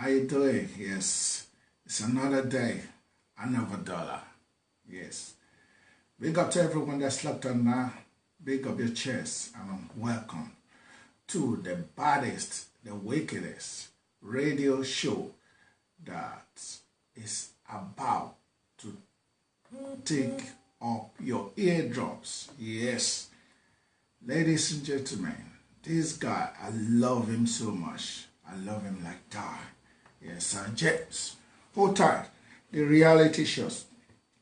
How you doing? Yes, it's another day, another dollar. Yes. Big up to everyone that slept on now. Big up your chest and welcome to the baddest, the wickedest radio show that is about to take up your eardrums. Yes. Ladies and gentlemen, this guy, I love him so much. I love him like that. Yes, Sir James. Hold tight. The reality shows.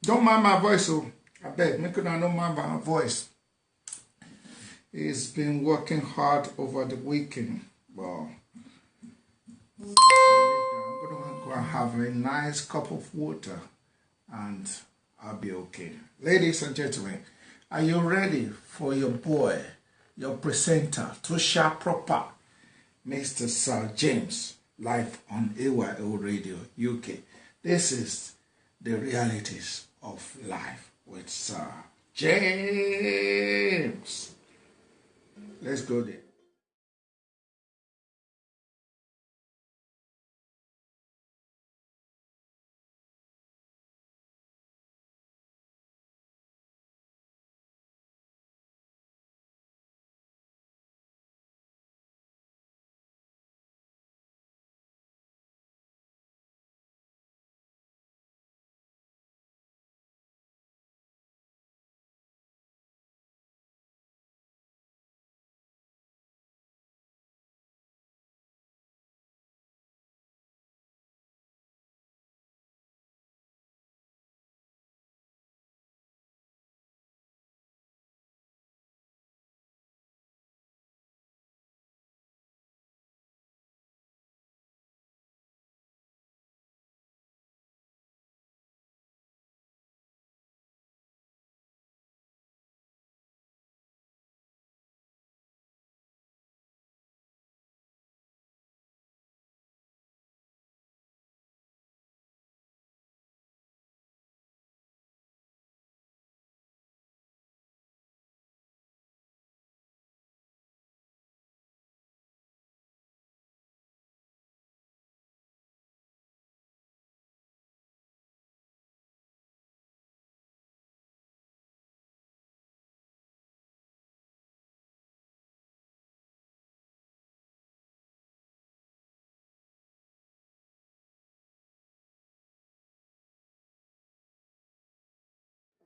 Don't mind my voice, oh. I beg, make you not mind my voice. He's been working hard over the weekend. Well, I'm going to go and have a nice cup of water and I'll be okay. Ladies and gentlemen, are you ready for your boy, your presenter, Tosha Proper, Mr. Sir James, live on AYO Radio UK? This is the realities of life with Sir James. Let's go there.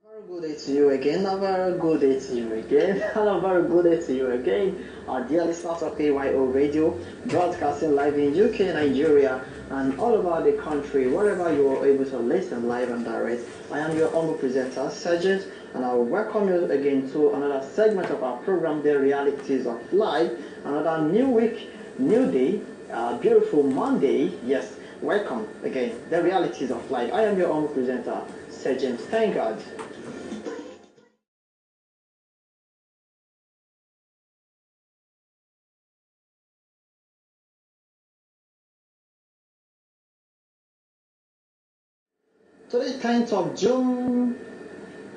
Very good day to you again, a very good day to you again, and a very good day to you again, our dear listeners of AYO Radio, broadcasting live in UK, Nigeria, and all over the country, wherever you are able to listen live and direct. I am your humble presenter, Sergeant, and I will welcome you again to another segment of our program, The Realities of Life, another new week, new day, beautiful Monday. Yes, welcome again, The Realities of Life. I am your humble presenter, Sergeant. Thank God. Today, 10th of June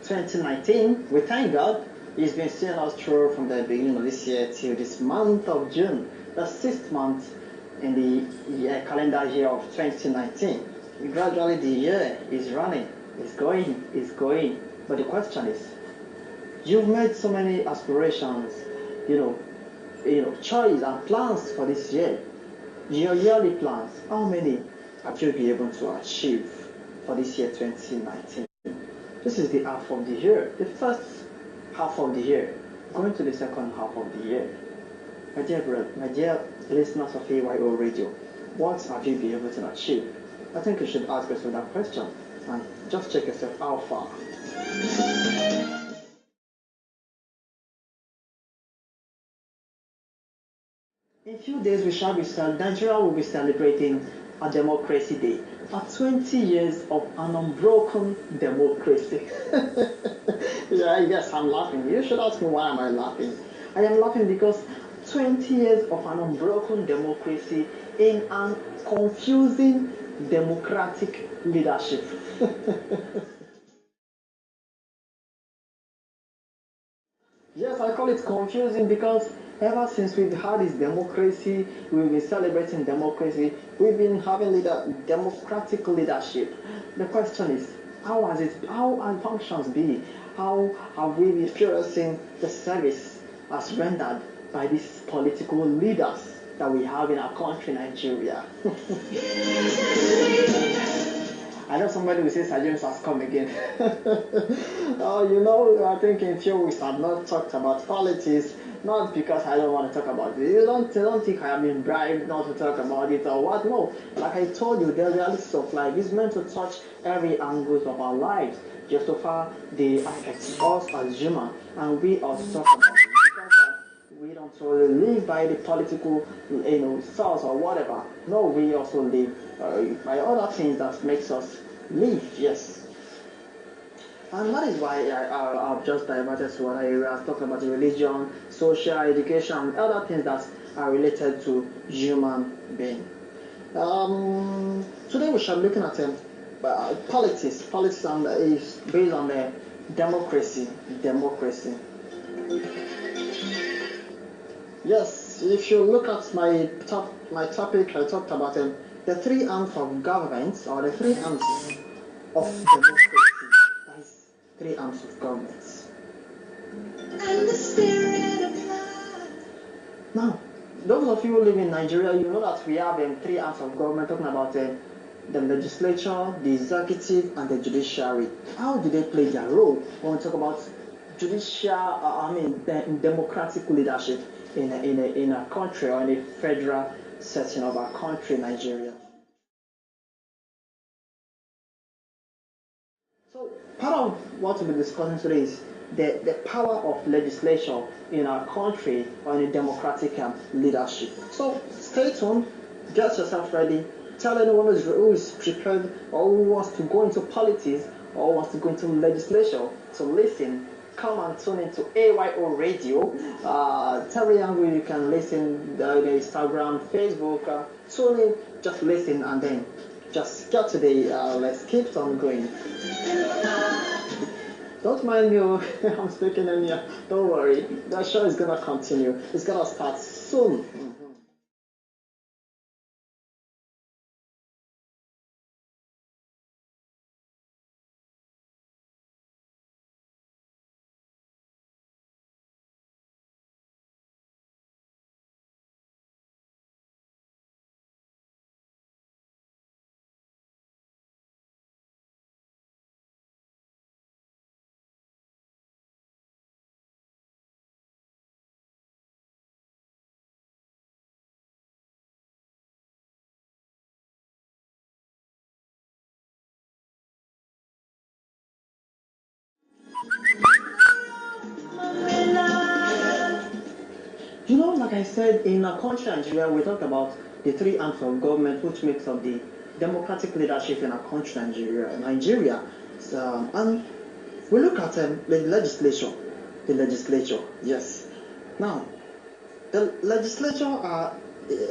2019, we thank God He's been seeing us through from the beginning of this year till this month of June, the 6th month in the calendar year of 2019. Gradually the year is running, it's going. But the question is, you've made so many aspirations, choice and plans for this year. Your yearly plans, how many have you been able to achieve for this year 2019? This is the half of the year, the first half of the year, going to the second half of the year. My dear listeners of AYO Radio, what have you been able to achieve? I think you should ask yourself that question and just check yourself how far. In a few days, Nigeria will be celebrating a Democracy Day. For 20 years of an unbroken democracy. Yes, I'm laughing. You should ask me why am I laughing. I am laughing because 20 years of an unbroken democracy in an confusing democratic leadership. Yes, I call it confusing because Ever since we've had this democracy, we've been celebrating democracy, we've been having democratic leadership. The question is, how have functions be? How have we been experiencing the service as rendered by these political leaders that we have in our country, Nigeria? I know somebody will say Sir James has come again. I think in few weeks I've not talked about politics, not because I don't want to talk about it. You don't think I have been bribed not to talk about it or what? No. Like I told you, the reality of life is meant to touch every angle of our lives, just so far they affect us as human, and we also talk about it because we don't solely live by the political, source or whatever. No, we also live by other things that makes us live. Yes. And that is why I've just diverted to other areas, talking about religion, social, education, and other things that are related to human being. Today we shall be looking at politics. Politics is based on the democracy. Yes, if you look at my topic, I talked about the three arms of government, or the three arms of democracy. That is three arms of government. And the spirit of life. Now, those of you who live in Nigeria, you know that we have three arms of government, talking about the legislature, the executive, and the judiciary. How do they play their role when we talk about democratic leadership in a country or in a federal setting of our country, Nigeria? So part of what we'll be discussing today is the power of legislation in our country or in a democratic leadership. So stay tuned, get yourself ready, tell anyone who is prepared or who wants to go into politics or wants to go into legislation to listen. Come and tune into AYO Radio. Telegram, you can listen the Instagram, Facebook. Tune in, just listen, and then just get to let's keep on going. Don't mind me, I'm speaking in here. Don't worry, the show is gonna continue. It's gonna start soon. Like I said, in our country, Nigeria, we talked about the three arms of government, which makes up the democratic leadership in our country, Nigeria. And we look at the legislature. The legislature, yes. Now, the legislature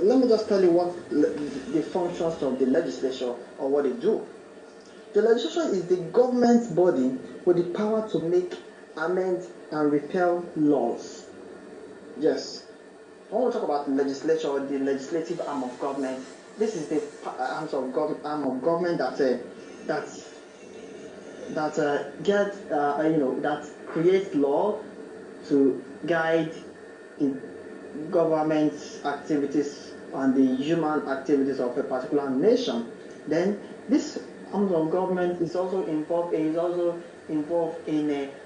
let me just tell you what the functions of the legislature or what they do. The legislature is the government body with the power to make, amend, and repeal laws. Yes. When we talk about the legislature or the legislative arm of government, this is the arm of government that creates law to guide in government activities and the human activities of a particular nation. Then this arm of government is also involved in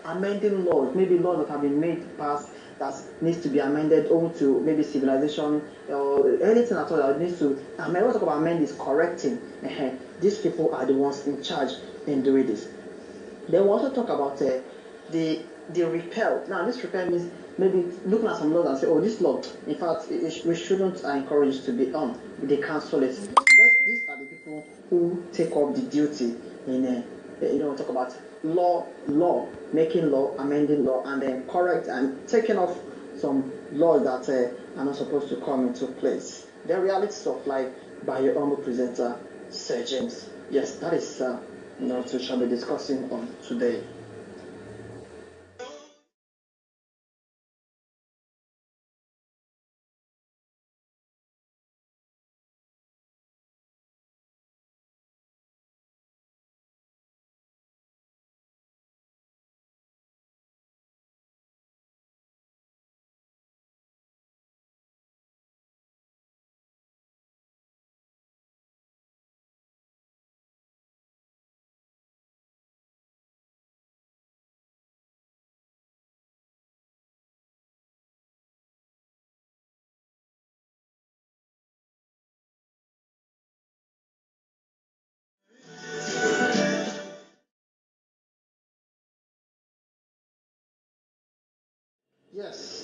amending laws, maybe laws that have been made past that needs to be amended owing to maybe civilization or anything at all that needs to. I mean, what I talk about amend is correcting. These people are the ones in charge in doing this. Then we also talk about the repeal. Now, this repeal means maybe looking at some laws and say, oh, this law, in fact, we shouldn't encourage it to be on. They cancel it. These are the people who take up the duty in talk about law, making law, amending law, and then correct and taking off some laws that are not supposed to come into place. The realities of life by your humble presenter, Sir James. Yes, that is what we shall be discussing on today.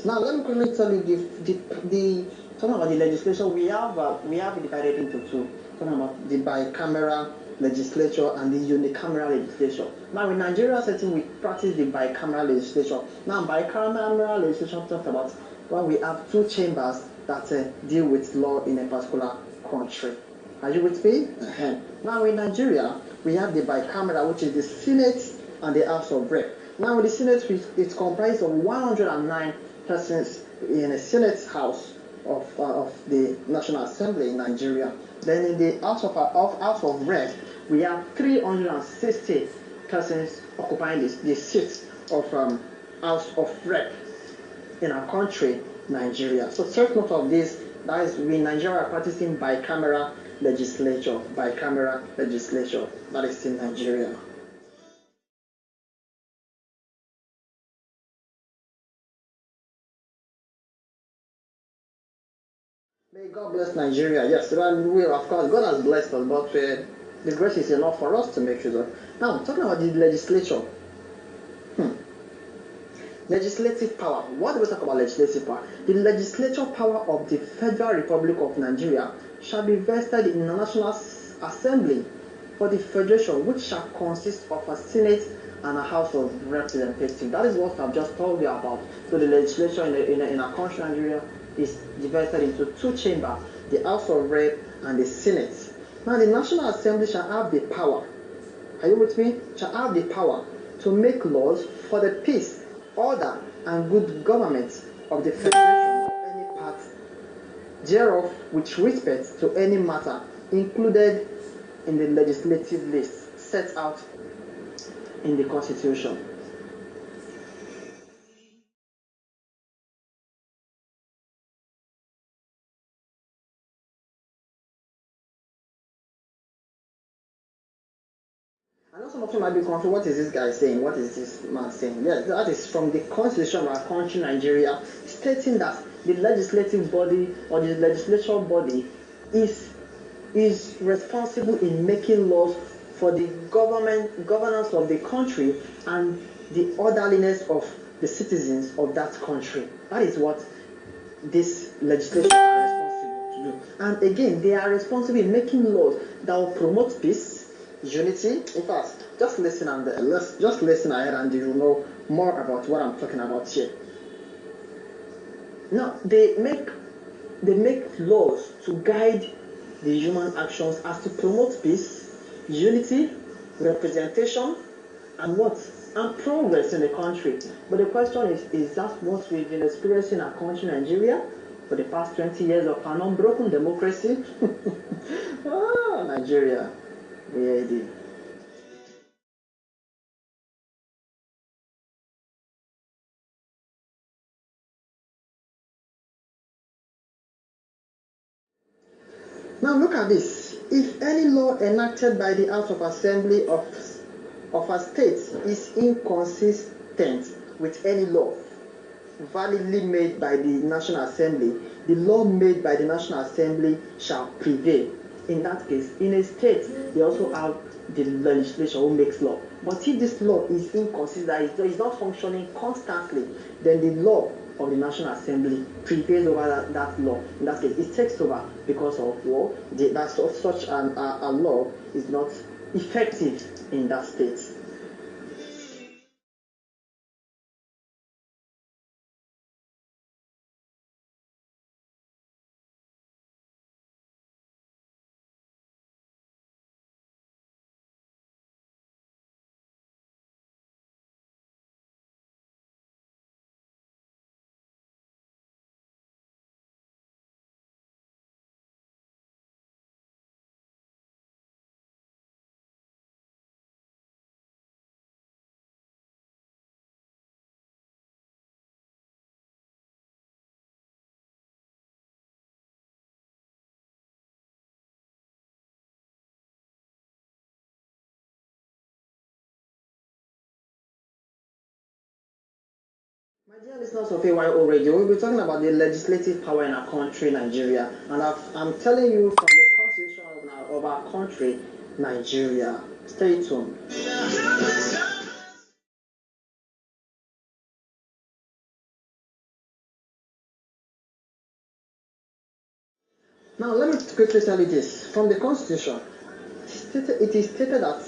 Now let me quickly tell you the talking about the legislation we have it divided into two. Talking about the bicameral legislature and the unicameral legislature. Now in Nigeria setting we practice the bicameral legislature. Now bicameral legislation talks about when we have two chambers that deal with law in a particular country. Are you with me? Now in Nigeria we have the bicameral, which is the Senate and the House of Rep. Now the Senate is comprised of 109 persons in a Senate House of the National Assembly in Nigeria. Then in the House of Rep, we have 360 persons occupying the seats of House of Rep in our country, Nigeria. So take note of this. That is, we in Nigeria are practicing bicameral legislature. Bicameral legislature. That is in Nigeria. May God bless Nigeria. Yes, we of course God has blessed us, but the grace is enough for us to make sure. Now, talking about the legislature. Legislative power. What do we talk about legislative power? The legislature power of the Federal Republic of Nigeria shall be vested in the National Assembly for the Federation, which shall consist of a Senate and a House of Representatives. That is what I've just told you about. So the legislature in our country, Nigeria, is divided into two chambers, the House of Rep and the Senate. Now the National Assembly shall have the power, are you with me? Shall have the power to make laws for the peace, order, and good government of the Federation or any part thereof with respect to any matter included in the legislative list set out in the Constitution. I know some of you might be confused. What is this guy saying? What is this man saying? Yes, that is from the Constitution of our country, Nigeria, stating that the legislative body or the legislature body is responsible in making laws for the governance of the country and the orderliness of the citizens of that country. That is what this legislation are responsible to do. And again, they are responsible in making laws that will promote peace, unity. In fact, just listen ahead and you will know more about what I'm talking about here. Now they make laws to guide the human actions as to promote peace, unity, representation, and what? And progress in the country. But the question is that what we've been experiencing in our country, Nigeria, for the past 20 years of an unbroken democracy? Nigeria, ready. Now look at this. If any law enacted by the House of Assembly of a state is inconsistent with any law validly made by the National Assembly, the law made by the National Assembly shall prevail. In that case, in a state, they also have the legislature who makes law. But if this law is inconsistent, it is not functioning constantly, then the law of the National Assembly prevails over that law. In that case, it takes over because of law. Such a law is not effective in that state. My dear listeners of AYO Radio, we'll be talking about the legislative power in our country, Nigeria. And I'm telling you from the constitution of our country, Nigeria. Stay tuned. Now, let me quickly tell you this. From the Constitution, it is stated that,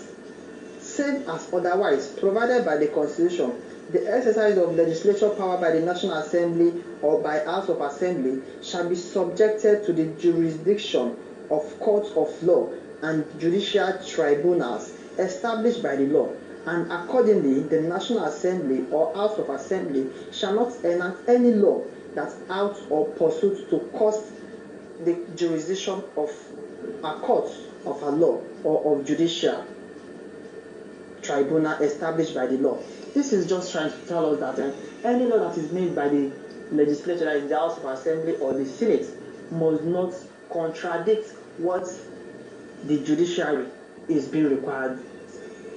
save as otherwise provided by the Constitution, the exercise of legislature power by the National Assembly or by House of Assembly shall be subjected to the jurisdiction of courts of law and judicial tribunals established by the law, and accordingly the National Assembly or House of Assembly shall not enact any law that ought or pursuit to cost the jurisdiction of a court of a law or of judicial tribunal established by the law. This is just trying to tell us that any law that is made by the legislature, that is the House of Assembly or the Senate, must not contradict what the judiciary is being required,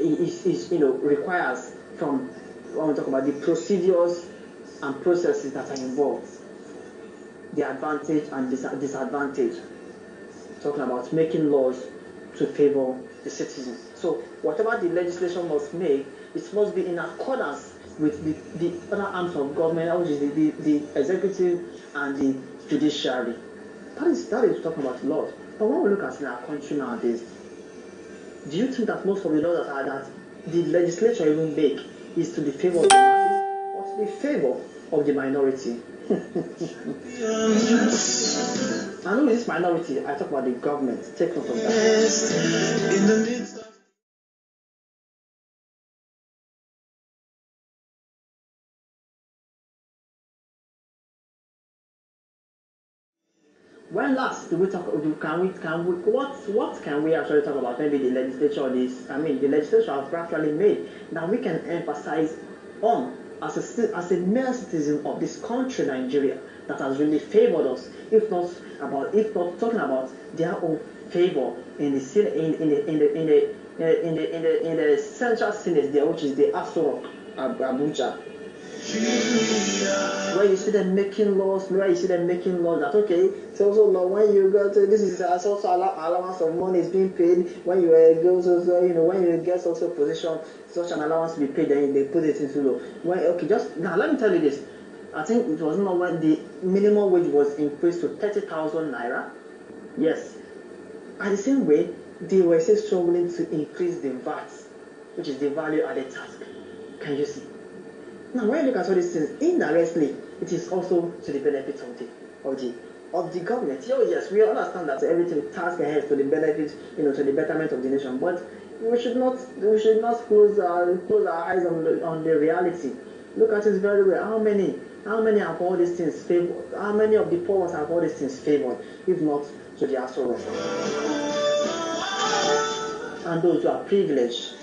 requires from, when we talk about the procedures and processes that are involved, the advantage and disadvantage, talking about making laws to favor the citizens. So whatever the legislation must make, it must be in accordance with the other arms of government, which is the executive and the judiciary. That is talking about laws. But when we look at in our country nowadays, do you think that most of the laws that the legislature even make is to the favor of the masses or to the favor of the minority? And who is this minority? I talk about the government. Take note of that. When last do we talk? What can we actually talk about? Maybe the legislature or this. I mean, the legislature has actually made that we can emphasize on as a mere citizen of this country, Nigeria, that has really favored us. If not talking about their own favor in the central senate there, which is the Aso Rock, Abuja. Where you see them making laws, that okay, so law when you go to this is also allowance of money is being paid when you go when you get also position, such an allowance to be paid, then they put it into law. When okay, just now let me tell you this. I think it was not when the minimum wage was increased to 30,000 naira. Yes. At the same way, they were still struggling to increase the VAT, which is the value added tax. Can you see? Now, when you look at all these things, indirectly, it is also to the benefit of the government. Yes, we understand that everything task ahead to the benefit, to the betterment of the nation. But we should not close our eyes on the reality. Look at it very well. How many have all these things favored? How many of the poor have all these things favored, if not to the Aso Rock? And those who are privileged.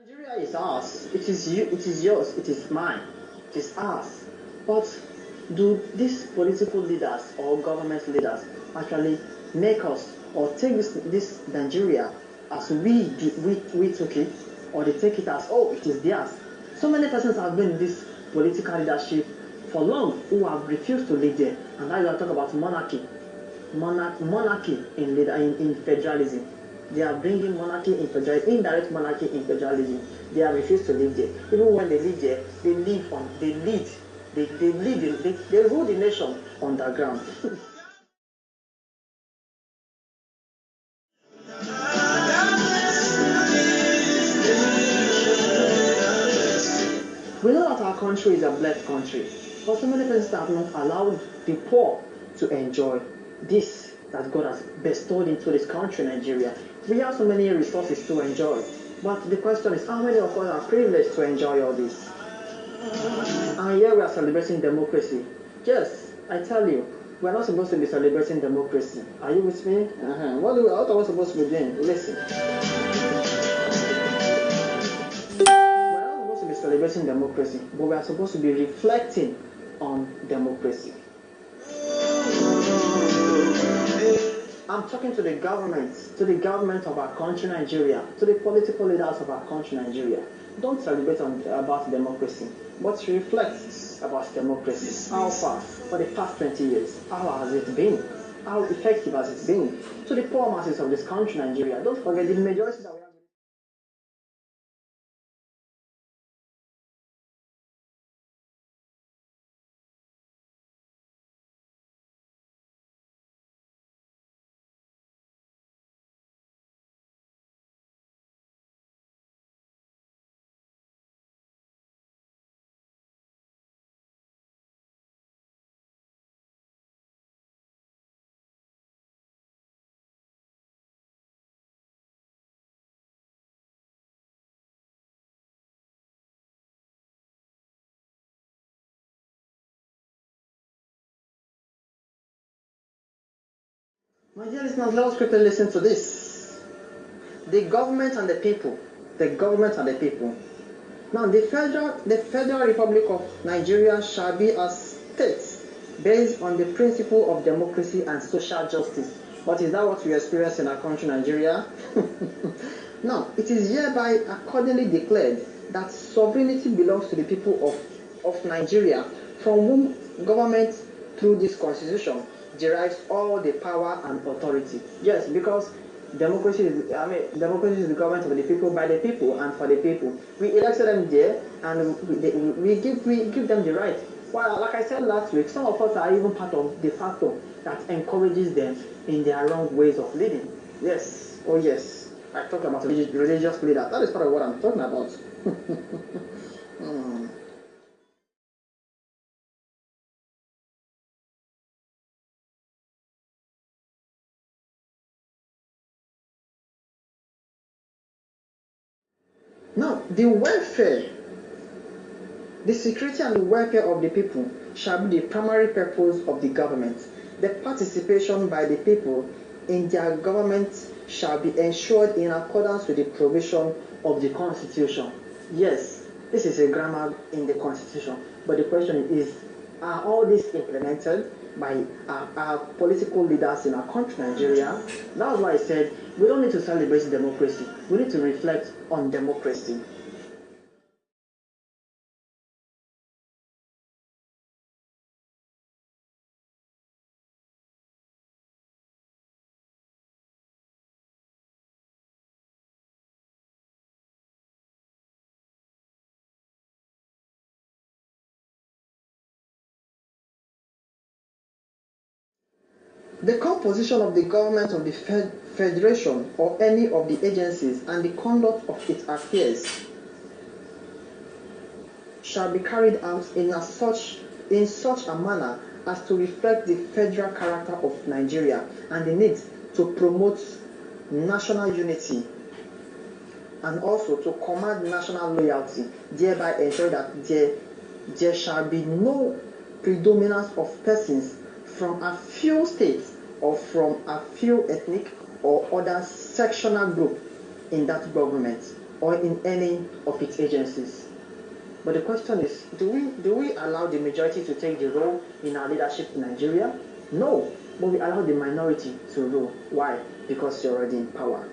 Nigeria is ours. It is you. It is yours. It is mine. It is ours. But do these political leaders or government leaders actually make us or take this Nigeria as we took it, or they take it as it is theirs? So many persons have been in this political leadership for long who have refused to live there, and now you are talking about monarchy in federalism. They are bringing monarchy in federalism, indirect monarchy in federalism. They have refused to live there. Even when they live there, they rule the nation underground. We know that our country is a blessed country, but so many persons have not allowed the poor to enjoy this that God has bestowed into this country, Nigeria. We have so many resources to enjoy, but the question is, how many of us are privileged to enjoy all this? And here we are celebrating democracy. Yes, I tell you, we are not supposed to be celebrating democracy. Are you with me? What are we supposed to be doing? Listen. We are not supposed to be celebrating democracy, but we are supposed to be reflecting on democracy. I'm talking to the government of our country, Nigeria, to the political leaders of our country, Nigeria. Don't celebrate about democracy, but reflect about democracy. How far? For the past 20 years, how has it been? how effective has it been to the poor masses of this country, Nigeria. Don't forget the majority that we have. My dear listeners, let us quickly listen to this. The government and the people. The government and the people. Now, the Federal Republic of Nigeria shall be a state based on the principle of democracy and social justice. But is that what we experience in our country, Nigeria? Now, it is hereby accordingly declared that sovereignty belongs to the people of Nigeria, from whom government, through this constitution, derives all the power and authority. Yes, because democracy is the government of the people, by the people, and for the people. We elected them there, and we give them the right. Well, like I said last week, some of us are even part of the factor that encourages them in their wrong ways of living. Yes, oh yes, I talked about religious leader. That is part of what I'm talking about. Now, the security and the welfare of the people shall be the primary purpose of the government. The participation by the people in their government shall be ensured in accordance with the provision of the Constitution. Yes, this is a grammar in the Constitution, but the question is, are all these implemented by our political leaders in our country, Nigeria? That's why I said we don't need to celebrate democracy. We need to reflect on democracy. The composition of the government of the federation or any of the agencies and the conduct of its affairs shall be carried out in such a manner as to reflect the federal character of Nigeria and the need to promote national unity and also to command national loyalty, thereby ensure that there shall be no predominance of persons from a few states or from a few ethnic or other sectional group in that government or in any of its agencies. But the question is, do we allow the majority to take the role in our leadership in Nigeria? No, but we allow the minority to rule. Why? Because you're already in power.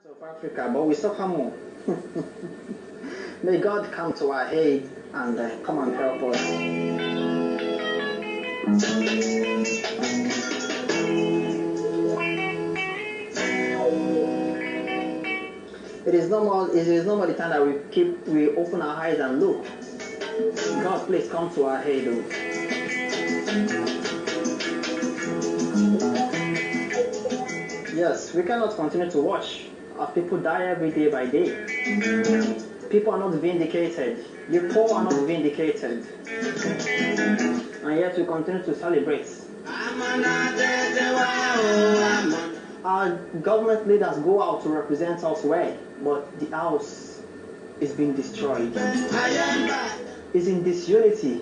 Of Africa, but we suffer more. May God come to our aid and come and help us. It is normal the time that we open our eyes and look. God, please come to our aid. Yes, we cannot continue to watch as people die every day by day. People are not vindicated. The poor are not vindicated. And yet we continue to celebrate. our government leaders go out to represent us well, but the house is being destroyed. It's in disunity.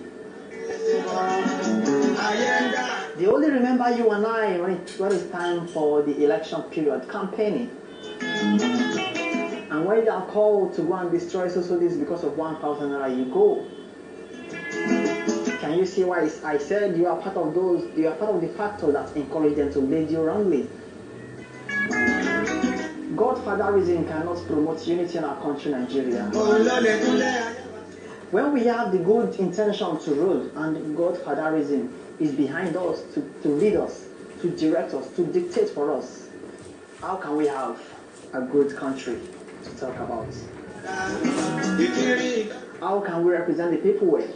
They only remember you and I when it's time for the election period, campaigning. And when you are called to go and destroy social this because of 1,000 naira, you go. Can you see why I said you are part of the factor that encourage them to lead you wrongly? Godfatherism cannot promote unity in our country, Nigeria. When we have the good intention to rule and Godfatherism is behind us to lead us, to direct us, to dictate for us, how can we have a good country to talk about? How can we represent the people well?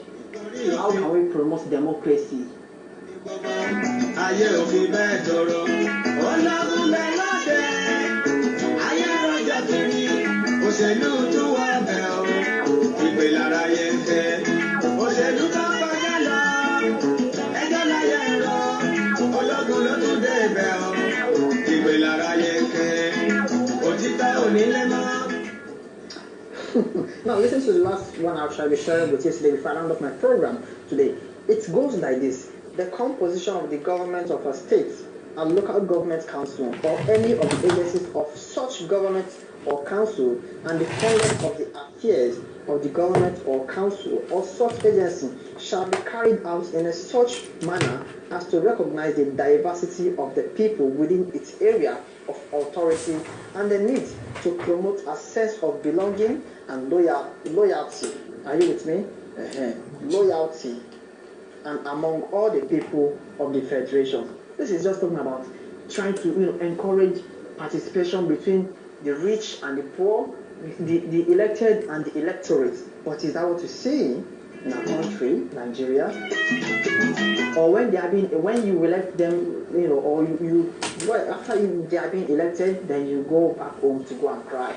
How can we promote democracy? Now listen to the last one I shall be sharing with you today before I round up my program today. It goes like this. The composition of the government of a state, a local government council, or any of the agencies of such government or council, and the conduct of the affairs of the government or council or such agency shall be carried out in a such manner as to recognize the diversity of the people within its area of authority and the need to promote a sense of belonging and loyalty. Are you with me? Loyalty, and among all the people of the federation. This is just talking about trying to encourage participation between the rich and the poor, the elected and the electorate. But is that what you see in our country, Nigeria? Or when you elect them, or after they are being elected, then you go back home to go and cry.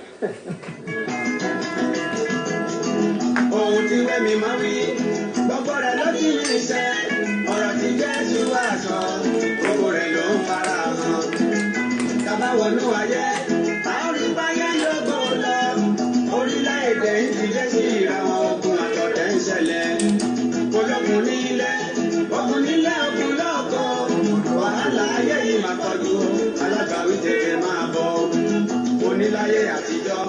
Ohun tí wẹ́mi máa wí, gbogbo rẹ̀ ló ti ní iṣẹ́, ọ̀rọ̀ tí Jésù wá sọ, gbogbo rẹ̀ ló ń fara hàn. Tàbá wọnú ayé, a ó rí báyé lógo lọ, orílẹ̀-èdè ń dìde sí ìràwọ̀ ogun àtọ̀tẹ̀ ń ṣẹlẹ̀. Ológun nílé, ogun lóko, wàhálà ayé yìí máa pọ̀jù, alágbàwí tètè máa bọ̀. Oníláyé àtijọ́,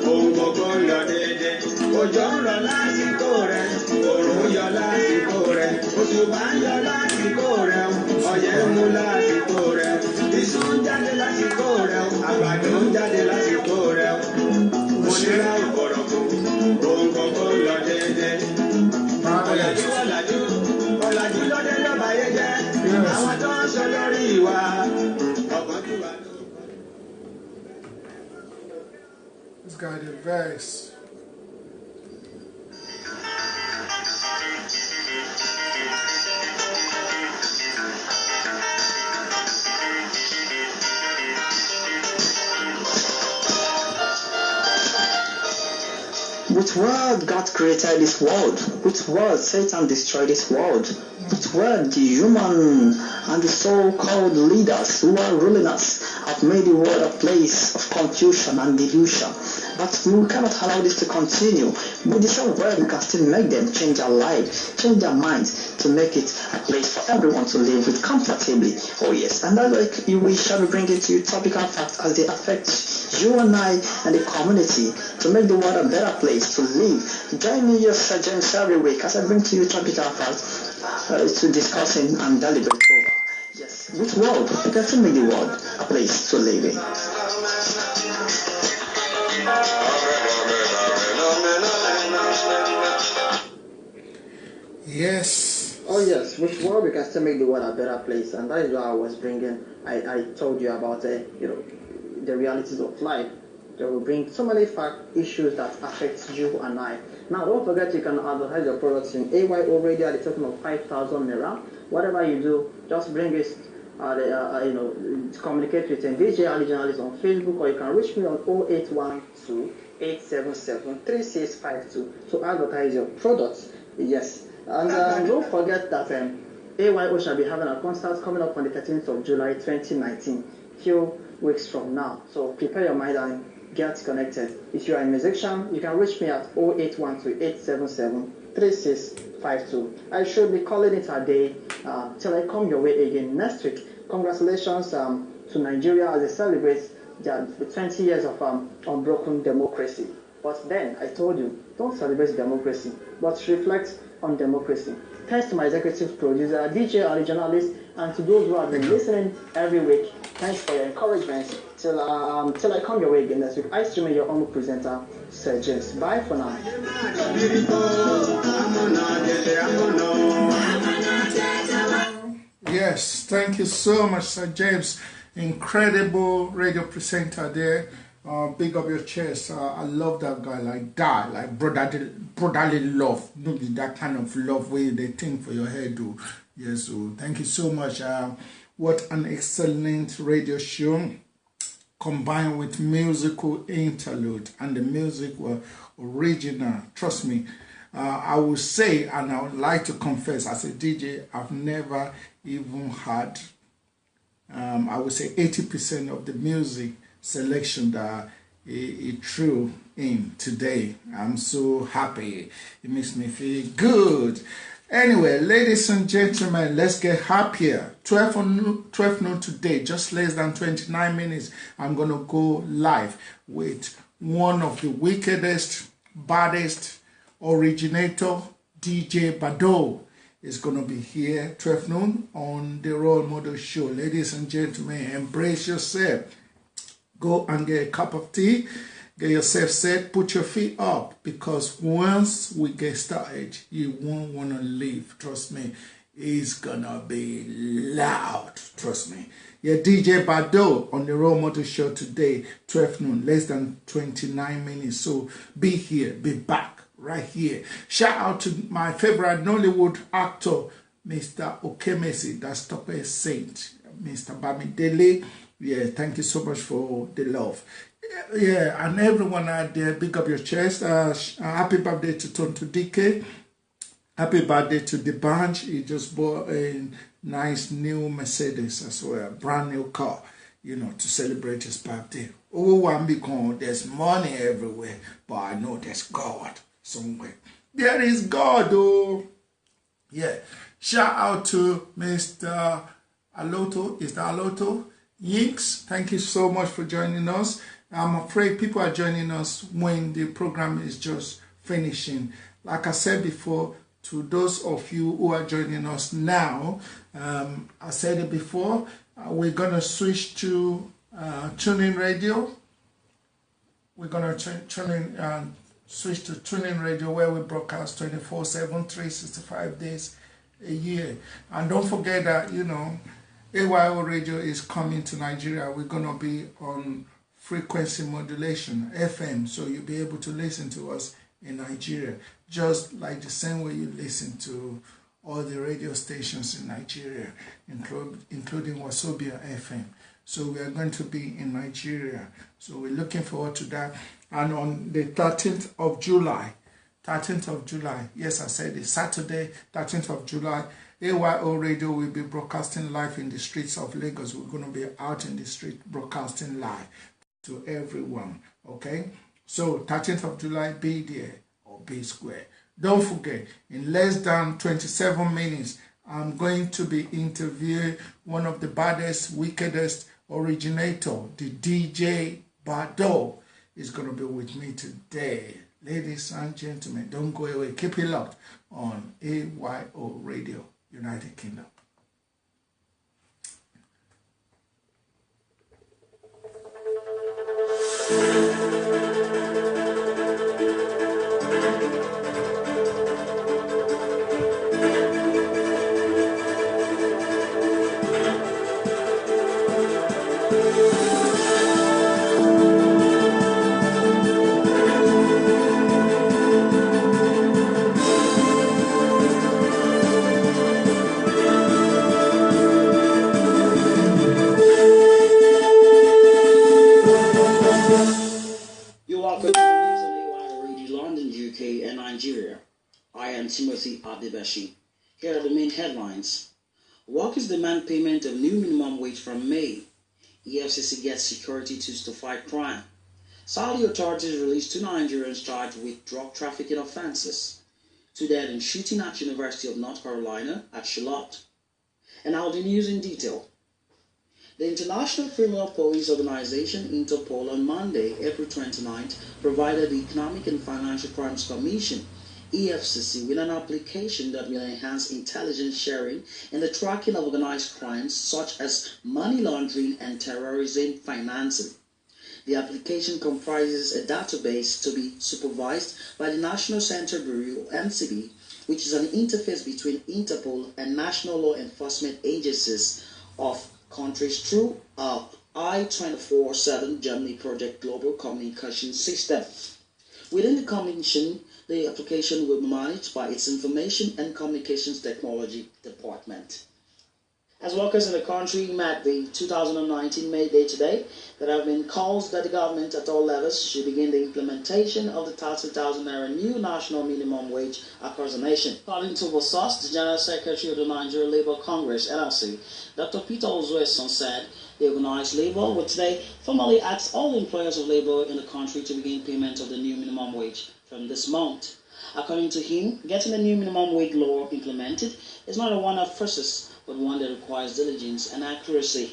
ohun gbogbo ń lọ déédéé. Òjò ń rọ̀ lásìkò rẹ̀, òòrùn yọ lásìkò rẹ̀, òṣùpá ń yọ lásìkò rẹ̀, ọyẹ́ ń mú lásìkò rẹ̀, iṣu ń jáde lásìkò rẹ̀, àgbàdo ń jáde lásìkò rẹ̀. Mo ní ra òbọ̀rọ̀kù, ohun gbogbo ń lọ déédéé. Ọ̀làjú lọ́dẹ lọ́ba yé jẹ́, àwọn tó ń sọ lórí ìwà ọ̀gbọ́njú wa ló. This guy did verse. With word God created this world. With word Satan destroyed this world. With word the human and the so-called leaders who are ruling us have made the world a place of confusion and delusion. But we cannot allow this to continue. With the same word, we can still make them change their lives, change their minds, to make it a place for everyone to live with comfortably. Oh yes, and that's like we shall be bringing to you topical facts as they affect you and I and the community to make the world a better place to live. Join me, your James, every week as I bring to you topical facts to discussing and deliberate over. Yes, which world? You can still make the world a place to live in. Yes. Oh yes, which world we can still make the world a better place, and that is why I was bringing. I told you about the realities of life. They will bring so many issues that affect you and I. Now, don't forget you can advertise your products in AYO Radio at the token of 5,000 naira. Whatever you do, just bring it. Communicate with DJ Ali Journalist on Facebook, or you can reach me on 0812 877 3652 to advertise your products. Yes. And don't forget that AYO shall be having a concert coming up on the 13th of July 2019 few weeks from now. So prepare your mind and get connected. If you are a musician, you can reach me at 08128773652. I should be calling it a day till I come your way again next week. Congratulations to Nigeria as it celebrates the 20 years of unbroken democracy. But then I told you, don't celebrate democracy, but reflect on democracy. Thanks to my executive producer, DJ, and journalist, and to those who have been listening every week. Thanks for your encouragement. Till I come your way again next week. I stream your own presenter, Sir James. Bye for now. Yes, thank you so much, Sir James. Incredible radio presenter there. Big up your chest. I love that guy like that, like brotherly love. No be that kind of love where they think for your head, do. Yes, so thank you so much. What an excellent radio show, combined with musical interlude, and the music were original. Trust me, I will say, and I would like to confess, as a DJ, I've never even had, I would say 80% of the music selection that it threw in today. I'm so happy. It makes me feel good. Anyway, ladies and gentlemen, let's get happier. 12 noon today, just less than 29 minutes, I'm going to go live with one of the wickedest, baddest originator, DJ Bado. Is going to be here 12 noon on the Role Model Show. Ladies and gentlemen, embrace yourself. Go and get a cup of tea, get yourself set, put your feet up, because once we get started, you won't want to leave. Trust me, it's gonna be loud. Trust me. Yeah, DJ Bado on the Role Model Show today, 12 noon, less than 29 minutes. So be here, be back right here. Shout out to my favorite Nollywood actor, Mr. Okemesi, that's Tope Saint, Mr. Bamidele. Yeah, thank you so much for the love. Yeah, and everyone out there, big up your chest. Happy birthday to Tonto DK. Happy birthday to the bunch. He just bought a nice new Mercedes as well, a brand new car, you know, to celebrate his birthday. Oh, I'm because there's money everywhere, but I know there's God somewhere. There is God, oh. Yeah. Shout out to Mr. Aloto. Is that Aloto? Yinks, thank you so much for joining us. I'm afraid people are joining us when the program is just finishing. Like I said before, to those of you who are joining us now, I said it before, we're going to switch to TuneIn Radio. We're going to switch to TuneIn Radio, where we broadcast 24/7, 365 days a year. And don't forget that, you know, AYO Radio is coming to Nigeria. We're going to be on frequency modulation, FM, so you'll be able to listen to us in Nigeria, just like the same way you listen to all the radio stations in Nigeria, including Wasobia FM. So we are going to be in Nigeria. So we're looking forward to that. And on the 13th of July, yes, I said it, Saturday, 13th of July, AYO Radio will be broadcasting live in the streets of Lagos. We're going to be out in the street broadcasting live to everyone, okay? So 13th of July, be there or be square. Don't forget, in less than 27 minutes, I'm going to be interviewing one of the baddest, wickedest originator, the DJ Bado is going to be with me today. Ladies and gentlemen, don't go away. Keep it locked on AYO Radio, United Kingdom. Timothy Adebashi. Here are the main headlines. Workers demand payment of new minimum wage from May. EFCC gets security tools to fight crime. Saudi authorities released 2 Nigerians charged with drug trafficking offenses. 2 dead in shooting at University of North Carolina at Charlotte. And now the news in detail. The International Criminal Police Organization, Interpol, on Monday, April 29th, provided the Economic and Financial Crimes Commission, EFCC, with an application that will enhance intelligence sharing in the tracking of organized crimes such as money laundering and terrorism financing. The application comprises a database to be supervised by the National Central Bureau, NCB, which is an interface between Interpol and national law enforcement agencies of countries through a I-24/7 Germany Project Global Communication System. Within the Commission, the application will be managed by its Information and Communications Technology Department. As workers in the country mark the 2019 May Day today, there have been calls that the government at all levels should begin the implementation of the 30,000 naira new national minimum wage across the nation. According to Vosos, the General Secretary of the Nigeria Labour Congress, NLC, Dr. Peter Ozueson said the organized labor would today formally ask all employers of labor in the country to begin payment of the new minimum wage from this month. According to him, getting the new minimum wage law implemented is not a one-off process, but one that requires diligence and accuracy.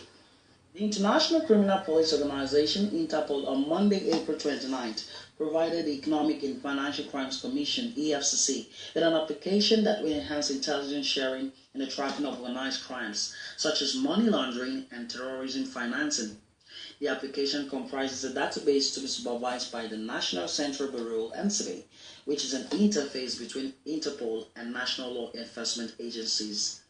The International Criminal Police Organization, Interpol, on Monday, April 29th, provided the Economic and Financial Crimes Commission, EFCC, with an application that will enhance intelligence sharing in the tracking of organized crimes, such as money laundering and terrorism financing. The application comprises a database to be supervised by the National Central Bureau, NCB, which is an interface between Interpol and national law enforcement agencies.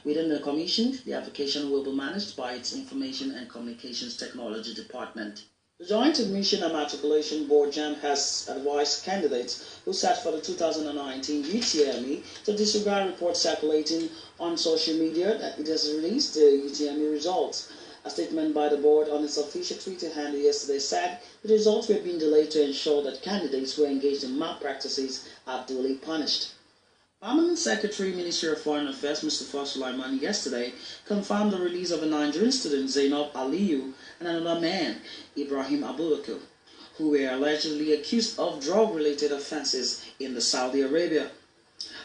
Within the Commission, the application will be managed by its Information and Communications Technology Department. The Joint Admission and Matriculation Board, JAMB, has advised candidates who sat for the 2019 UTME to disregard reports circulating on social media that it has released the UTME results. A statement by the board on its official Twitter handle yesterday said the results were being delayed to ensure that candidates who engaged in malpractices are duly punished. Permanent Secretary, Ministry of Foreign Affairs, Mustafa Sulaiman, yesterday confirmed the release of a Nigerian student, Zainab Aliyu, and another man, Ibrahim Abubakar, who were allegedly accused of drug-related offenses in Saudi Arabia.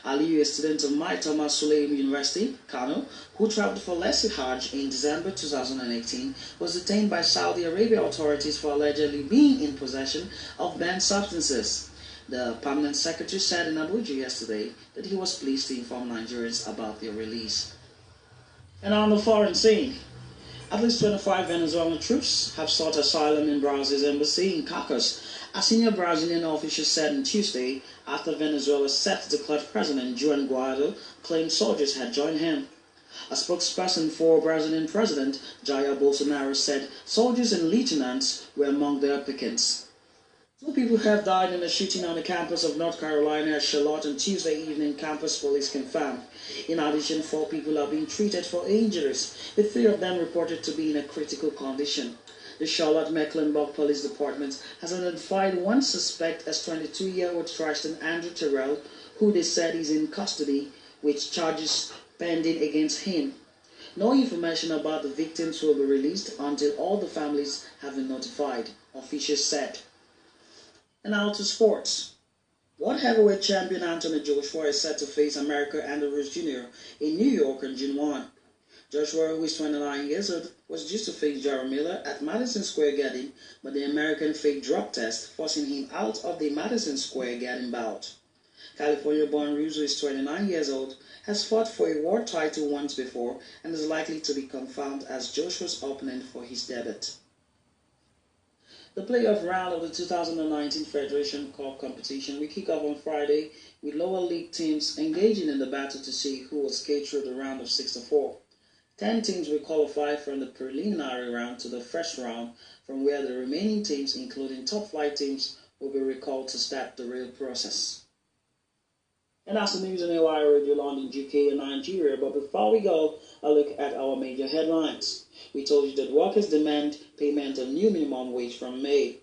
Aliyu, a student of Mai Thomas Sulaim University, Kano, who traveled for Lesser Hajj in December 2018, was detained by Saudi Arabia authorities for allegedly being in possession of banned substances. The Permanent Secretary said in Abuja yesterday that he was pleased to inform Nigerians about their release. And on the foreign scene, at least 25 Venezuelan troops have sought asylum in Brazil's embassy in Caracas, a senior Brazilian official said on Tuesday, after Venezuela's self-declared president Juan Guaido claimed soldiers had joined him. A spokesperson for Brazilian President Jair Bolsonaro said soldiers and lieutenants were among the applicants. 2 people have died in a shooting on the campus of North Carolina at Charlotte on Tuesday evening, campus police confirmed. In addition, 4 people are being treated for injuries, with 3 of them reported to be in a critical condition. The Charlotte-Mecklenburg Police Department has identified one suspect as 22-year-old Tristan Andrew Terrell, who they said is in custody, with charges pending against him. No information about the victims will be released until all the families have been notified, officials said. And now to sports. World heavyweight champion Anthony Joshua is set to face America Andrews Jr. in New York on June 1. Joshua, who is 29 years old, was due to face Jarrell Miller at Madison Square Garden, but the American faked drug test, forcing him out of the Madison Square Garden bout. California-born Ruse, who is 29 years old, has fought for a world title once before and is likely to be confirmed as Joshua's opponent for his debut. The playoff round of the 2019 Federation Cup competition will kick off on Friday, with lower league teams engaging in the battle to see who will skate through the round of 64. 10 teams will qualify from the preliminary round to the first round, from where the remaining teams, including top-flight teams, will be recalled to start the real process. And that's the news on AY Radio London, UK and Nigeria. But before we go, a look at our major headlines. We told you that workers demand payment of new minimum wage from May.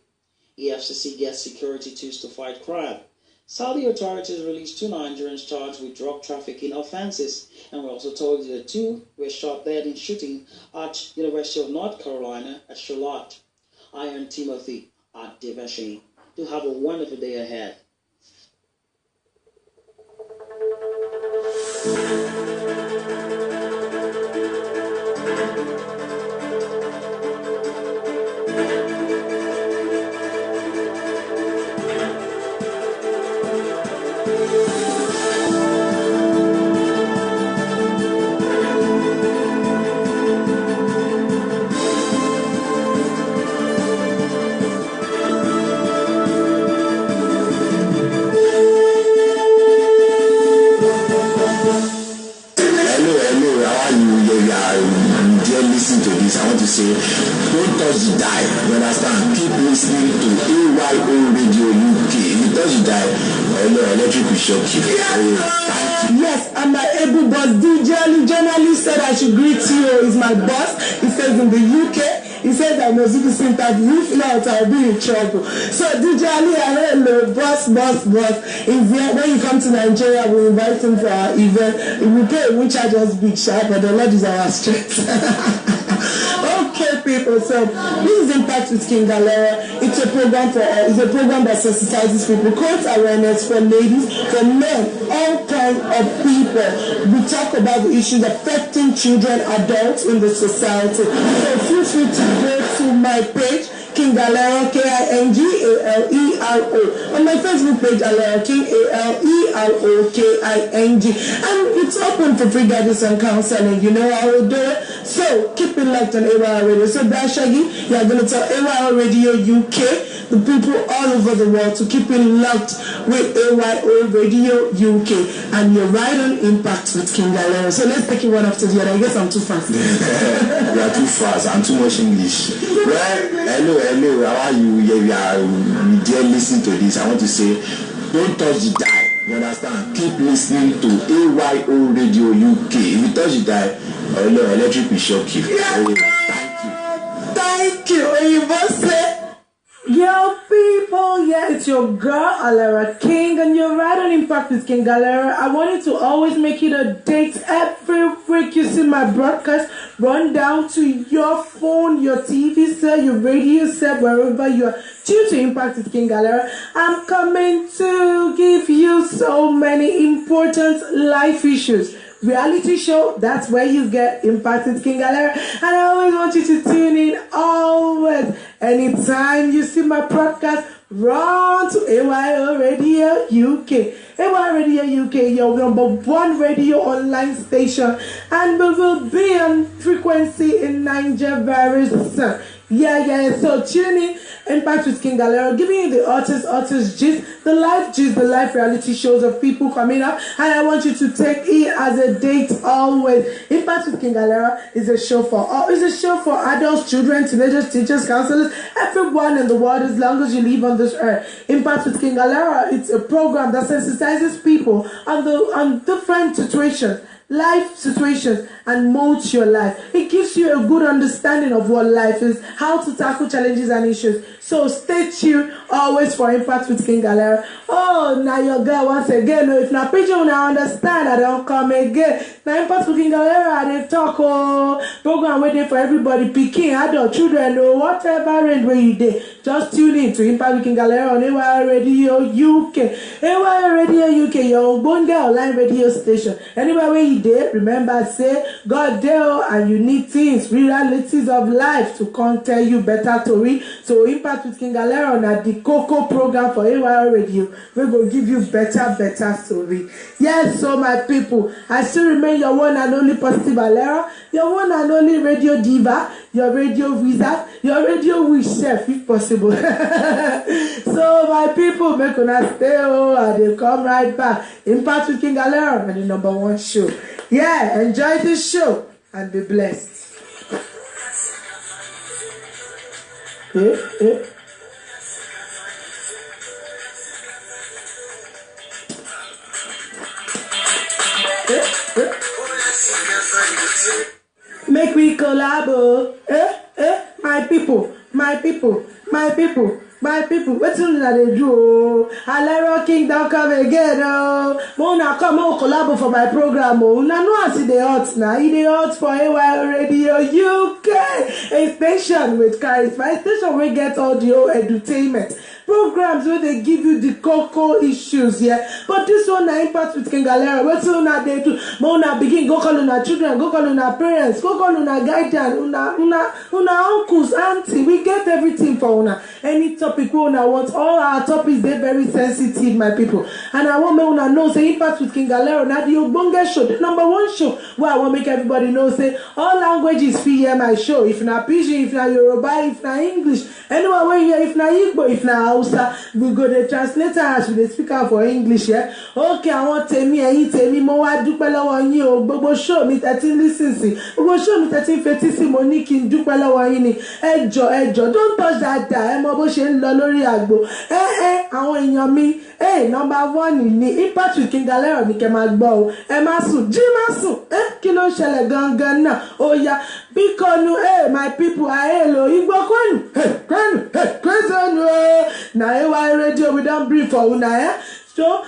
EFCC gets security tools to fight crime. Saudi authorities released 2 Nigerians charged with drug trafficking offenses, and we're also told that the 2 were shot dead in shooting at University of North Carolina at Charlotte. I am Timothy at Devashin. Do have a wonderful day ahead. I want to say, don't touch the dial. You understand? Keep listening to AYO Radio UK. If you touch the dial, electric will shock you. Yes, and my able boss, DJ journalist, said I should greet you. He's my boss. He says in the UK. He said I must do this interview. If not, I'll be in trouble. So DJ Ali, hello, boss. If when you come to Nigeria, we invite him for our event. We pay, we charge us big sharp, but the Lord is our strength. Okay, people. So this is Impact with King Galera. It's a program that sensitizes people, creates awareness for ladies, for men, all kinds of people. We talk about the issues affecting children, adults in the society. So feel free to go to my page, King Galero, KINGALERO. On my Facebook page, Alero King, ALEROKING. And it's open for free guidance and counseling. You know how we do it. So keep it locked on AYO Radio. So Dashagi, you are going to tell AYO Radio UK, the people all over the world, to keep it locked with AYO Radio UK. And you're right on Impact with King Galero. So let's take it one after the other. I guess I'm too fast. You are too fast. I'm too much English. Well, hello, how are you? Yeah, we dare listen to this. I want to say, don't touch the dial. You understand? Keep listening to AYO Radio UK. If you touch the dial, electric will shock you. Thank you. You must say, yo people, yeah, it's your girl Alera King, and you're right on Impact with King Galera. I wanted to always make it a date every week. You see my broadcast, run down to your phone, your TV set, your radio set, wherever you are. Due to Impact with King Galera, I'm coming to give you so many important life issues. Reality show, that's where you get Impact with King Galera. And I always want you to tune in, always. Anytime you see my broadcast, run to AYO Radio UK. AYO Radio UK, your number 1 radio online station. And we will be on frequency in Nigeria very soon. Yeah. So tune in. Impact with King Galera, giving you the artist gist, the life reality shows of people coming up, and I want you to take it as a date always. Impact with King Galera is a show for all. It's a show for adults, children, teenagers, teachers, counselors, everyone in the world, as long as you live on this earth. Impact with King Galera, it's a program that sensitizes people on different situations, life situations, and molds your life. It gives you a good understanding of what life is, how to tackle challenges and issues. So stay tuned always for Impact with King Galera. Oh, now your girl once again. If not preaching, I understand. I don't come again. Now Impact with King Galera, they talk program waiting for everybody, picking adult, children, or whatever range where you did. Just tune in to Impact with King Galera on AYO Radio UK. AYO Radio UK, your own online radio station. Anywhere where you did, remember say God there, and you need things, realities of life to come tell you better story. So Impact with King Galera on the Coco program for AYO Radio, we will give you better story. Yes, so my people, I still remain your one and only Positive Alera, your one and only radio diva, your radio wizard, your radio wish chef if possible. So my people, make una stay and they come right back. Impact with King Galera and the number 1 show. Yeah, enjoy this show and be blessed. Make we collabo. My people. My people, what's on that they do? Alero King don't come again. Mona come on collab for my program. Una no I see the hot now. He the hot for AY Radio UK. A station with charisma. A station where get audio entertainment. Programs where they give you the cocoa issues, yeah. But this one na Impact with King Galera. What's on that they do? Mona begin go call una children, go call una parents, go call una guardian, una uncles, auntie. We get everything for una. Any topic we una want. All our topics they very sensitive, my people. And I want me una know say Impact with King Galera na the Ogbonge show, the #1 show. Where I want make everybody know say all languages fit hear my show. If na Pidgin, if na Yoruba, if na English, anyone where here, if na Igbo, if na Hausa, we go the translator as we the speaker for English, yeah. Okay, I want tèmi ẹ̀yin tèmi mo wá dúpẹ́ lọ́wọ́ yín o. Gbogbo show mi 13 listen sí. Gbogbo show mi 13 fetí sí mo ní kí n dúpẹ́ lọ́wọ́ yín ni. Ẹ jọ̀ọ́, don't touch that dial. Ẹ mọ bó ṣe ń lọ lórí àgbo. Àwọn èèyàn mi, #1 ni Impact with King Galera ní kẹ́ máa gbọ́ o. Ẹ má sùn, jí má sùn. Kí ló ń ṣẹlẹ̀ gangan náà? Ó yá, bíkọ́nu, my people, hello, Igbo kwenu, kwenu, na AY Radio we don brief for una, So,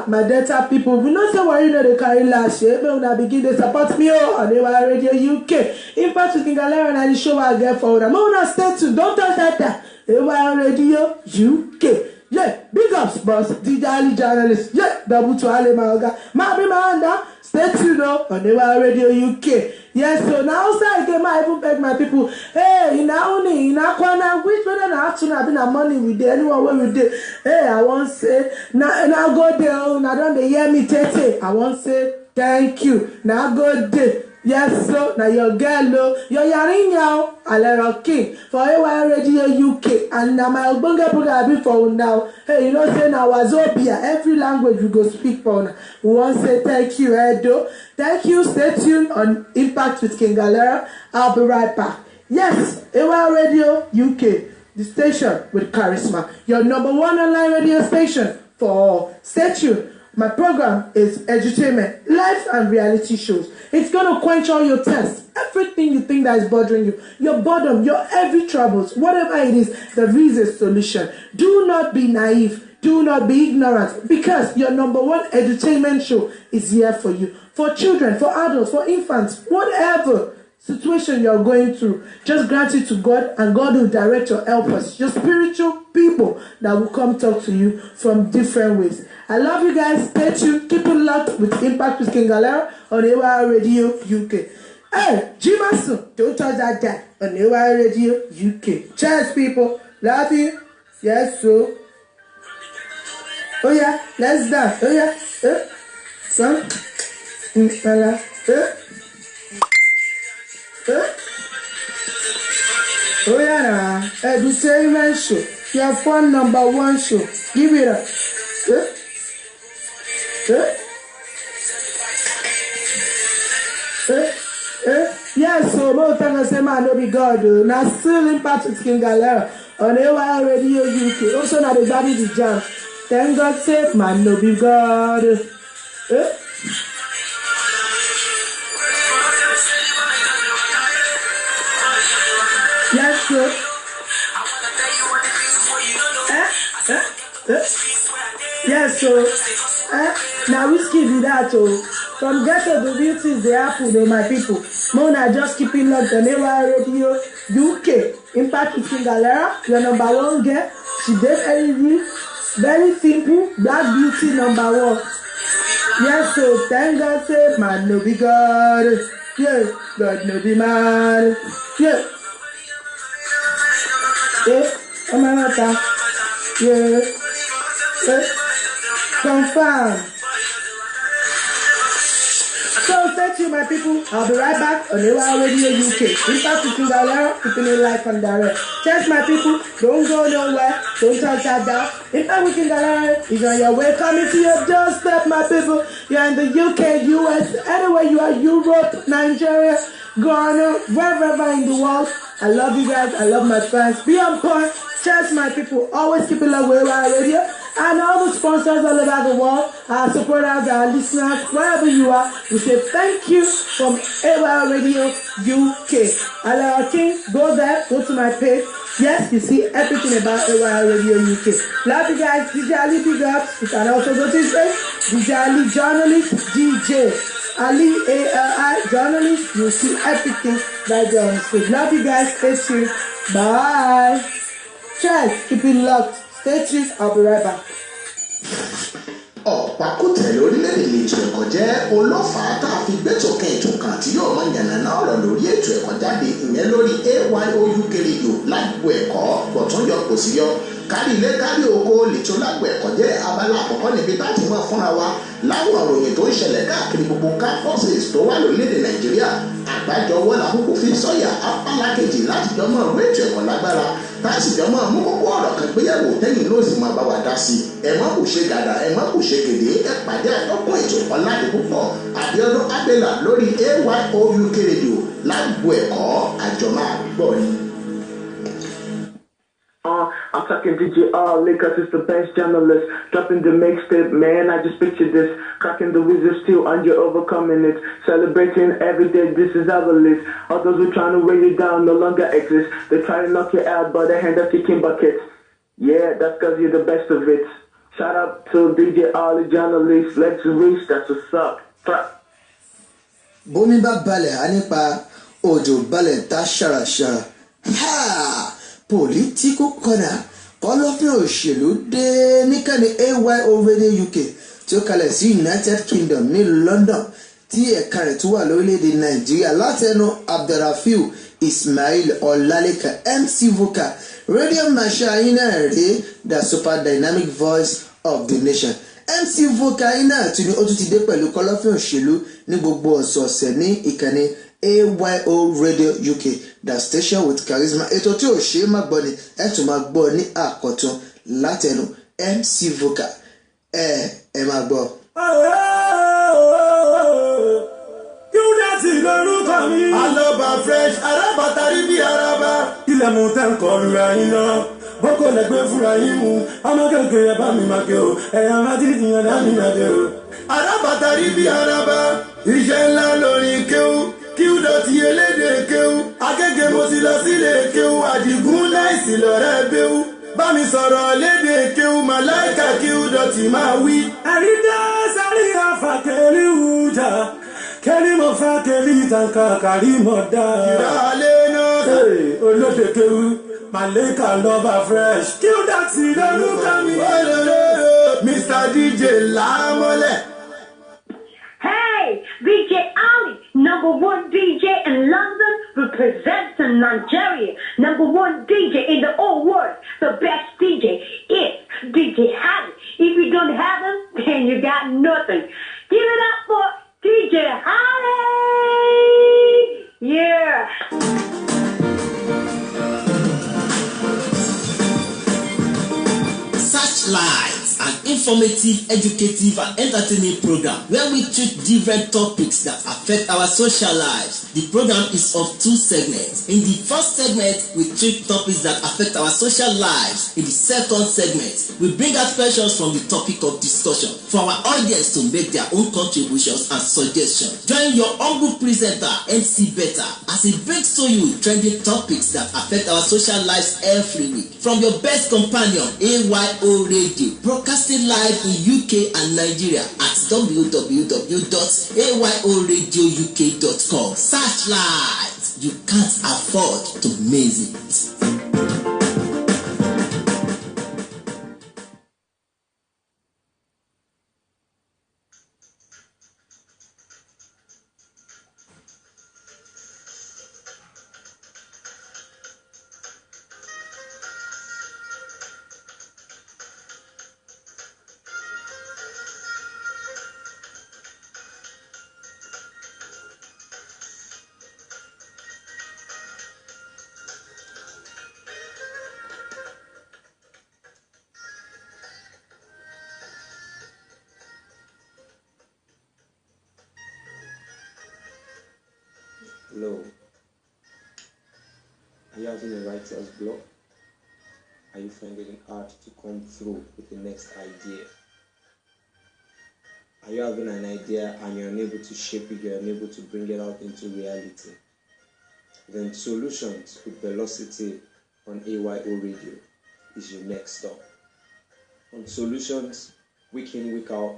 my data people, we know say what you know they carry last year, but una begin to support me on AY Radio UK. Impact with King Galera na the show I get for una. Una stay tuned, don't touch that. AY Radio UK. Yeah, big ups, boss. DJ Ali journalist. Yeah, double to Ali Maoga. Mabi Manda. Stay tuned on AY Radio UK. Yes, so now outside again, I even beg my people. Hey, in Akwana, which whether na afternoon I been a morning with there, anyone where we did. Hey, I want to say, now go there. Now don't they hear me tete. I want to say thank you. Now go there. Yes, so now your girl, your Yarinyao, Alero King for AY Radio UK, and now my Ogbonge program be for now. Hey, you know, say now Wazobia, every language we go speak for now. We want to say thank you, Edo. Thank you. Stay tuned on Impact with King Galera. I'll be right back. Yes, AY Radio UK, the station with charisma, your #1 online radio station for all. Stay tuned. My program is edutainment, life and reality shows. It's going to quench all your thirst. Everything you think that is bothering you, your boredom, your every troubles, whatever it is, there is a solution. Do not be naive. Do not be ignorant, because your #1 edutainment show is here for you. For children, for adults, for infants, whatever situation you're going through, just grant it to God, and God will direct your helpers, your spiritual people that will come talk to you from different ways. I love you guys. Stay tuned. Keep it locked with Impact with King Galera on AY Radio UK. Hey, Jimasu, don't touch that dial on AY Radio UK. Cheers, people. Love you. Yes, so. Oh yeah, let's dance. Oh yeah. Come. Oh yeah, nah. Edutainment show. Your phone #1 show. Give it up. Yes, so no time say man no be God. Now still Impact with King Galera on AY Radio UK. Also now the body the jam. Thank God say man no be God. Yes, sir. Yes, so now whiskey do that. From ghetto to beauty is the apple, though, my people. Mona just keeping locked on AY Radio UK. Impact with King Galera, your #1 girl. She did very real, very simple, black beauty #1. Yes, so thank God say man no be God. Yeah, God no be man. Yeah. Oh my God. Yeah. Confirm. So thank you, my people. I'll be right back on AY Radio UK. Impact with King Galera, keeping it live and direct. Cheers, my people. Don't go nowhere. Don't touch that down. Impact with King Galera is on your way, coming to your doorstep, my people. You're in the UK, US, anywhere you are, Europe, Nigeria, Ghana, wherever in the world. I love you guys. I love my fans. Be on point. Cheers, my people. Always keep it love with AY Radio. And all the sponsors all over the world, our supporters, our listeners, wherever you are, we say thank you from AY Radio UK. Alera King, go there, go to my page. Yes, you see everything about AY Radio UK. Love you guys. DJ Ali Big Up. You can also go to his page. DJ Ali Journalist, DJ Ali ALI Journalist. You'll see everything right there on the page. Love you guys. Stay tuned. Bye. Cheers. Keep it locked. Stay tuned. I'll be right back. Ọ̀pákùtẹ̀ lórílẹ̀‐èdè ètò ẹ̀kọ́ jẹ́ olófàá tá a fi gbẹ́tòkè ètò kan tí yóò mọ ìyànnàná ọ̀rọ̀ lórí ètò ẹ̀kọ́ jáde ìyẹn lórí AYO UK Radio lágbo ẹ̀kọ́ gbọ̀tún yọ kò sí yọ kárí ilé kárí oko lètò lágbo ẹ̀kọ́ jẹ́ abala àkọ́kọ́ níbi láti mọ̀ fúnra wa láwọn òròyìn tó ń ṣẹlẹ̀ káàkiri gbogbo campuses tó wà lórílẹ̀‐èdè Nàìjíríà àgbájọwọ́ làkókò fi sọ́yà apálá kejì láti jọmọ́ ìwé ètò ẹ̀kọ́ lágbára láti jọmọ́ mú kókó ọ̀rọ̀ kan gbéyàwó tẹ́yìn ló sì máa bá wa dá sí ẹ má kò ṣe gàdà ẹ má kò ṣe gèdè ẹ pàdé àtọ́kùn ètò ọ̀làdé púpọ̀ Abíọ́dún Abẹ́là lórí AYO UK Radio lágbo ẹ̀kọ́ àjọmọ́ àgbọ̀ ni. I'm talking DJ Lakers is the best journalist. Dropping the mixtape, man. I just picture this. Cracking the wizard steel and you're overcoming it. Celebrating every day, this is our list. All those who trying to weigh you down no longer exist. They try to knock you out, but they end up kicking buckets. Yeah, that's because you're the best of it. Shout out to DJ the journalist. Let's reach, that's what's up. Bómi bá balẹ̀ á nípa òjò balẹ̀ tá ṣàràṣàrà. Political corner kọlọ́fín òṣèlú dé níkànnì AYO Radio UK tí ó kalẹ̀ sí United Kingdom ní London tí ẹ̀ka rẹ̀ tó wà lórílẹ̀‐èdè Nàìjíríà látẹnu Abdulrafiu Ismail Ọlálékan MC Vocal Radio Marshal yín náà rèé the super dynamic voice of the nation. MC Vocal yín náà tún ní ó tún ti dé pẹ̀lú kọlọ́fín òṣèlú ní gbogbo ọ̀sọ̀ọ̀sẹ̀ ní ìkànnì AYO Radio UK, the station with charisma. Ètò tí ò ṣe é má gbọ́ ni ẹ tún máa gbọ́ ní àkọ́tún látẹnu MC Vocal. Ẹ máa gbọ́. Qdotty lórúkọ mi. Alọ́ba fresh arábàtà rí bí araba. Ilẹ̀ mú tẹ́ ń kọ́ lura yín náà. Boko lẹ́gbẹ́ fúnra yín mú. Ọmọ kékeré bá mi máa ké o. Ẹ̀yà máa ti dìyàn dání máa dé o. Arábàtà rí bí araba. Iṣẹ́ ńlá lórí kéwú. Qdotty elédè kéwú. Agége mo ti lọ sílé kéwú. Àdìgún láìsí lọ́rẹ́ béwú. Bá mi sọ̀rọ̀ lédè kéwú. Màláìka Qdotty máa wí. Àrídá sáré àfàkẹ́rí wújà. Kẹ́rí mo fẹ́ kẹ́rí ìtànkà kárí mọ̀ dá. Ìdálé náà. Olóde kéwú. Màláìka lọ́ba fresh. Qdotty lórúkọ mi. Mr. DJ Lámọ́lẹ̀. Hey, DJ Ali, #1 DJ in London, representing Nigeria. #1 DJ in the whole world. The best DJ is DJ Ali. If you don't have him, then you got nothing. Give it up for DJ Ali. Yeah. Searchlight, an informative, educative, and entertaining program where we treat different topics that affect our social lives. The program is of 2 segments. In the first segment, we treat topics that affect our social lives. In the second segment, we bring out questions from the topic of discussion for our audience to make their own contributions and suggestions. Join your humble presenter, MC Beta, as he brings to you trending topics that affect our social lives every week. From your best companion, AYO Radio, broadcasting live in UK and Nigeria at www.ayoradiouk.com. Searchlight, you can't afford to miss it. Hello. Are you having a writer's block? are you finding it hard to come through with the next idea? Are you having an idea and you're unable to shape it, you're unable to bring it out into reality? Then Solutions with Velocity on AYO Radio is your next stop. On Solutions, week in, week out,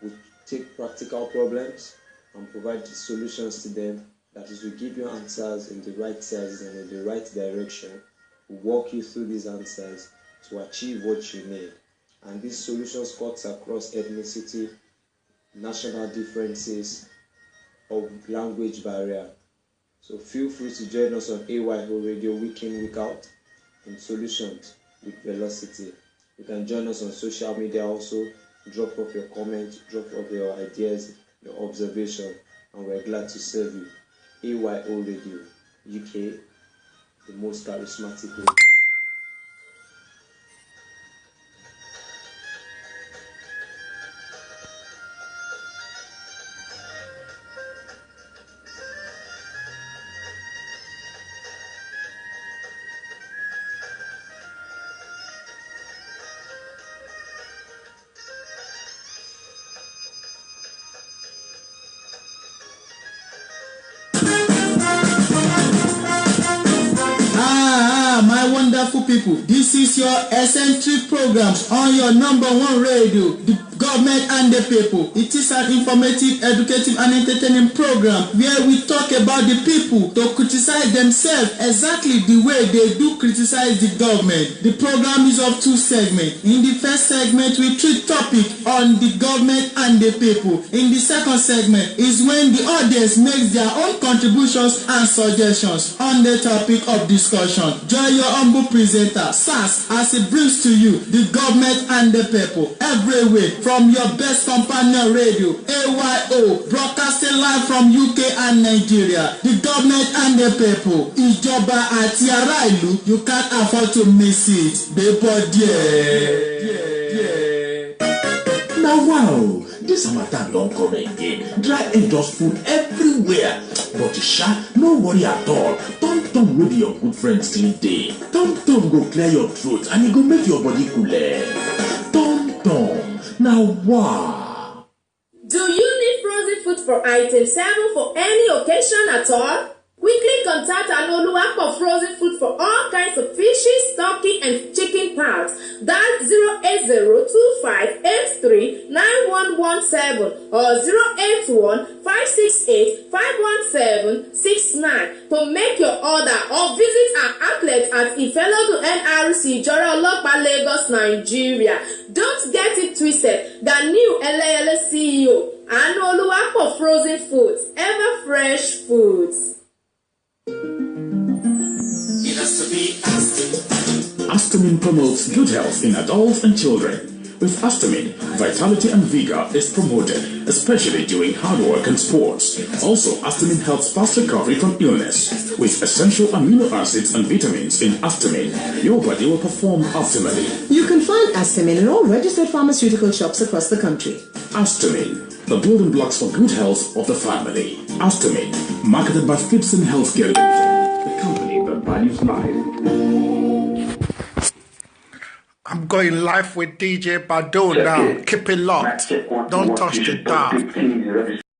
we take practical problems and provide the solutions to them. That is, we give you answers in the right sizes and in the right direction. We walk you through these answers to achieve what you need. And these solutions cuts across ethnicity, national differences, or language barrier. So feel free to join us on AYO Radio week in, week out in Solutions with Velocity. You can join us on social media also. Drop off your comments, drop off your ideas, your observation, and we're glad to serve you. AYO Radio, UK, the most charismatic radio. My wonderful people, this is your eccentric program on your number one radio, the government and the people. It is an informative, educative and entertaining program where we talk about the people to criticize themselves exactly the way they do criticize the government. The program is of two segments. In the first segment, we treat topic on the government and the people. In the second segment is when the audience makes their own contributions and suggestions on the topic of discussion. Join your humble presenter, SAS, as it brings to you the government and the people every week from your best companion radio, AYO, broadcasting live from UK and Nigeria. The government and the people, Ìjọba àti ará ìlú, you can't afford to miss it. Now wow, this harmattan don come again. Dry and dust full everywhere. But no worry at all. Tom will be your good friend still day. Tom go clear your throat and he go make your body cooler. Tom, now wow. Do you need frozen food for item 7 for any occasion at all? Quickly contact Anoluwapo Frozen Food for all kinds of fishes, turkey, and chicken parts. Dial 08025839117 or 08156851769 to make your order or visit our outlet at Ifelodu NRC, Jora Olopa, Lagos, Nigeria. Don't get it twisted. The new LAL CEO, Anoluwapo Frozen Foods, ever fresh foods. Astamin promotes good health in adults and children. With Astamin, vitality and vigor is promoted, especially during hard work and sports. Also, Astamin helps fast recovery from illness. With essential amino acids and vitamins in Astamin, your body will perform optimally. You can find Astamin in all registered pharmaceutical shops across the country. Astamin, the building blocks for good health of the family. Astamin, marketed by Gibson Healthcare Limited, the company that values life. I'm going live with DJ Bado now. Keep it locked. Don't touch the dial.